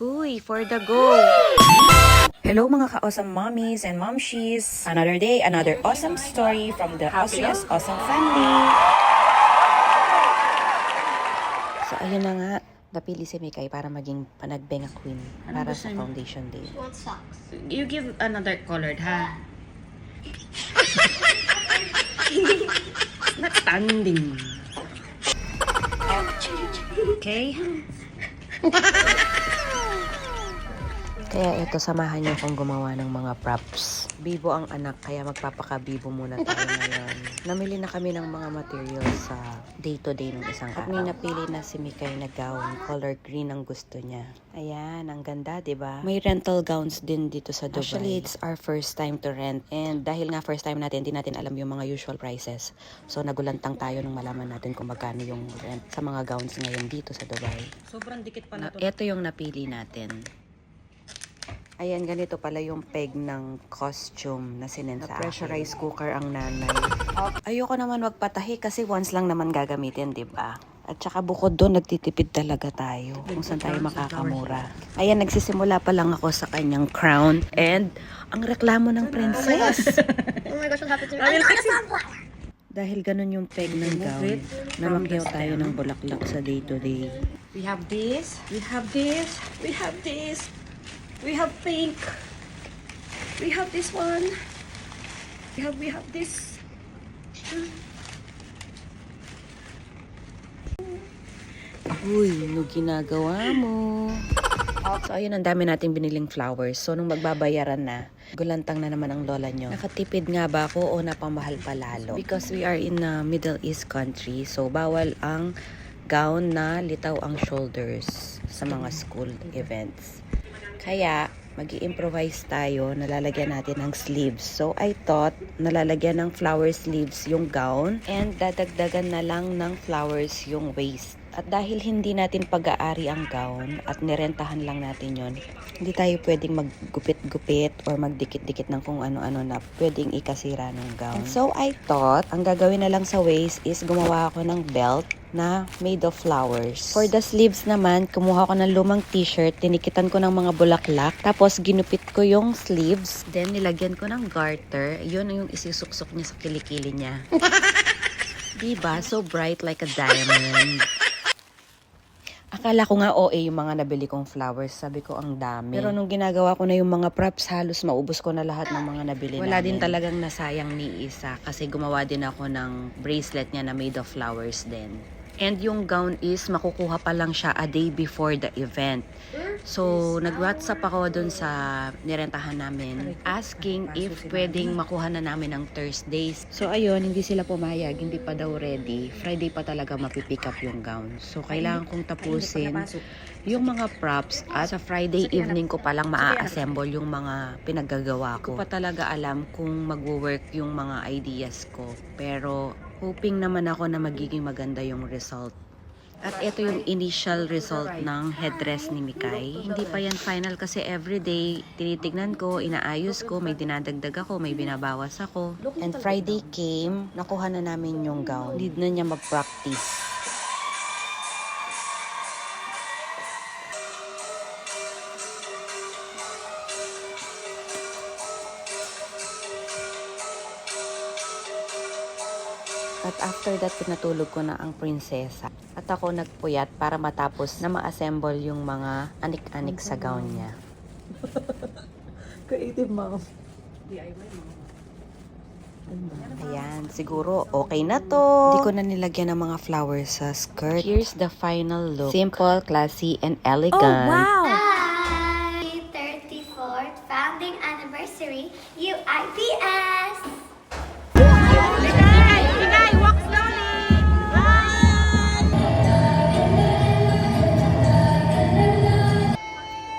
Huy, for the go! Hello mga ka-awesome mommies and momshies! Another day, another awesome story from the Austria's Awesome Family! So ayun na nga, napili si Mikay para maging panagbenga queen para sa foundation day. She wants socks. You give another colored, ha? Not standing. Okay? Kaya ito, samahan niyo akong gumawa ng mga props. Bibo ang anak, kaya magpapakabibo muna tayo ngayon. Namili na kami ng mga materials sa day-to-day ng isang araw. At may napili na si Mikay na gown, color green ang gusto niya. Ayan, ang ganda, diba? May rental gowns din dito sa Dubai. Actually, it's our first time to rent. And dahil nga first time natin, hindi natin alam yung mga usual prices. So, nagulantang tayo nung malaman natin kung magkano yung rent sa mga gowns ngayon dito sa Dubai. Sobrang dikit pala to. Ito yung napili natin. Ayan, ganito pala yung peg ng costume na sinend sa pressurized cooker ang nanay. Ayoko naman magpatahi kasi once lang naman gagamitin, diba? At saka bukod doon, nagtitipid talaga tayo kung saan tayo makakamura. Ayan, nagsisimula pa lang ako sa kanyang crown and ang reklamo ng princess. Oh my gosh, what happened to me? Dahil ganun yung peg ng gown, namakyaw tayo ng bulaklak sa day-to-day. We have this. We have this. We have this. We have pink. We have this one. We have this. Uy, ano ginagawa mo? So, ayun, ang dami nating biniling flowers. So, nung magbabayaran na, gulantang na naman ang lola nyo. Nakatipid nga ba ako o napamahal pa lalo? Because we are in a Middle East country, so bawal ang gown na litaw ang shoulders sa mga school events. Kaya, mag-i-improvise tayo, nalalagyan natin ng sleeves. So, I thought, nalalagyan ng flower sleeves yung gown and dadagdagan na lang ng flowers yung waist. At dahil hindi natin pag-aari ang gown at nirentahan lang natin yon, hindi tayo pwedeng maggupit-gupit or magdikit-dikit ng kung ano-ano na pwedeng ikasira ng gown. And so I thought, ang gagawin na lang sa waist is gumawa ako ng belt na made of flowers. For the sleeves naman, kumuha ko ng lumang t-shirt, tinikitan ko ng mga bulaklak, tapos ginupit ko yung sleeves, then nilagyan ko ng garter, yun yung isisuksok niya sa kilikili niya. Diba? So bright like a diamond. Akala ko nga OA yung mga nabili kong flowers. Sabi ko ang dami. Pero nung ginagawa ko na yung mga props, halos maubos ko na lahat ng mga nabili namin. Wala din talagang nasayang ni isa kasi gumawa din ako ng bracelet niya na made of flowers din. And yung gown is makukuha pa lang siya a day before the event. So, nag-WhatsApp ako dun sa nirentahan namin asking if pwedeng makuha na namin ng Thursdays. So, ayun, hindi sila pumayag, hindi pa daw ready. Friday pa talaga mapipick up yung gown. So, kailangan kong tapusin yung mga props at sa Friday evening ko palang maa-assemble yung mga pinaggagawa ko. Hindi ko pa talaga alam kung magwo-work yung mga ideas ko. Pero, hoping naman ako na magiging maganda yung result. At ito yung initial result ng headdress ni Mikay. Hindi pa yan final kasi everyday tinitignan ko, inaayos ko, may dinadagdag ako, may binabawas ako. And Friday came, nakuha na namin yung gown. Need na niya mag-practice. At after that, pinatulog ko na ang prinsesa. At ako nagpuyat para matapos na ma-assemble yung mga anik-anik sa gown niya. Creative mom. Ayan, siguro okay na to. Hindi ko na nilagyan ng mga flowers sa skirt. Here's the final look. Simple, classy, and elegant. Oh, wow! Hi! 34th founding anniversary, UIPS!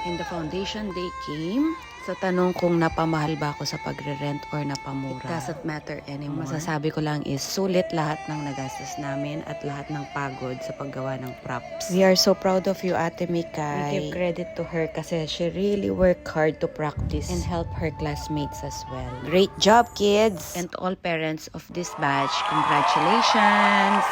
And the foundation day came. Sa tanong kung napamahal ba ako sa pagre-rent or napamura, it doesn't matter anymore. Masasabi ko lang is sulit lahat ng nagastos namin at lahat ng pagod sa paggawa ng props. We are so proud of you, Ate Mikay. We give credit to her kasi she really worked hard to practice and help her classmates as well. Great job, kids! And to all parents of this batch, congratulations!